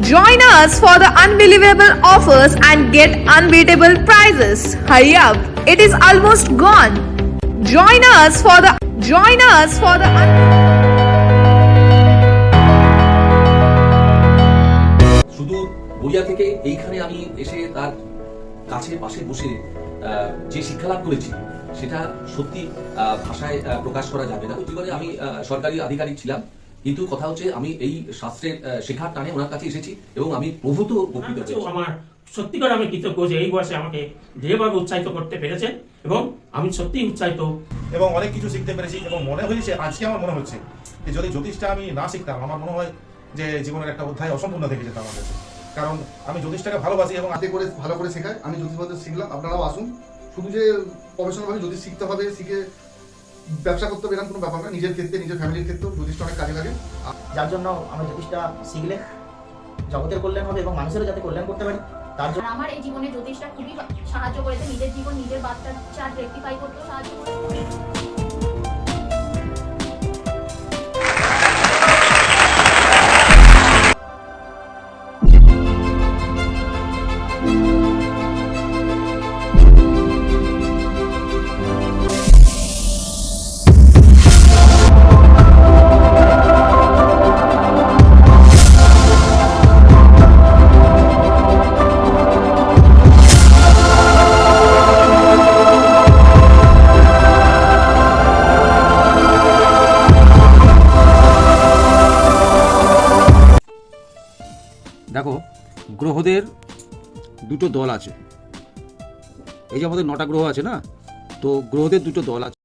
Join us for the unbelievable offers and get unbeatable prizes. Hurry up, it is almost gone. Join us for the সুদূর গড়িয়া থেকে এইখানে আমি এসে তার কাছে পাশে বসে যে শিক্ষা লাভ করেছি সেটা সত্যি ভাষায় প্রকাশ করা যাবে না। জীবনে আমি সরকারি আধিকারিক ছিলাম, কিন্তু কথা হচ্ছে আমি এই শাস্ত্রের শেখার টানে ওনার কাছে এসেছি এবং আমি প্রভূত উপকৃত হয়েছি। আমার সত্যিকার আমি কৃতজ্ঞ যে এই বয়সে আমাকে যেভাবে উৎসাহিত করতে পেরেছেন এবং আমি সত্যি উৎসাহিত এবং অনেক কিছু শিখতে পেরেছি এবং মনে হয়েছে আজকে আমার মনে হচ্ছে যে যদি জ্যোতিষটা আমি না শিখতাম আমার মনে হয় যে জীবনের একটা অধ্যায় অসম্পূর্ণ থেকে যেত আমার কাছে, কারণ আমি জ্যোতিষটাকে ভালোবাসি এবং হাতে করে ভালো করে শেখায়। আমি জ্যোতিষবাদ শিখলাম, আপনারাও আসুন। শুধু যে প্রফেশনালভাবে জ্যোতিষ শিখতে হবে, শিখে ব্যবসা করতে হবে এরকম কোনো ব্যাপার না। নিজের ক্ষেত্রে, নিজের ফ্যামিলির ক্ষেত্রেও জ্যোতিষটা অনেক কাজে লাগে। যার জন্য আমরা জ্যোতিষটা শিখলে জগতের কল্যাণ হবে এবং মানুষেরও যাতে কল্যাণ করতে পারি তার জন্য আমার এই জীবনে জ্যোতিষটা খুবই সাহায্য করেছে। নিজের জীবন নিজের বাচ্চা রেক্টিফাই করতেও সাহায্য করেছে। দেখো, গ্রহদের দুটো দল আছে। এই যে আমাদের 9টা গ্রহ আছে না, তো গ্রহদের দুটো দল আছে।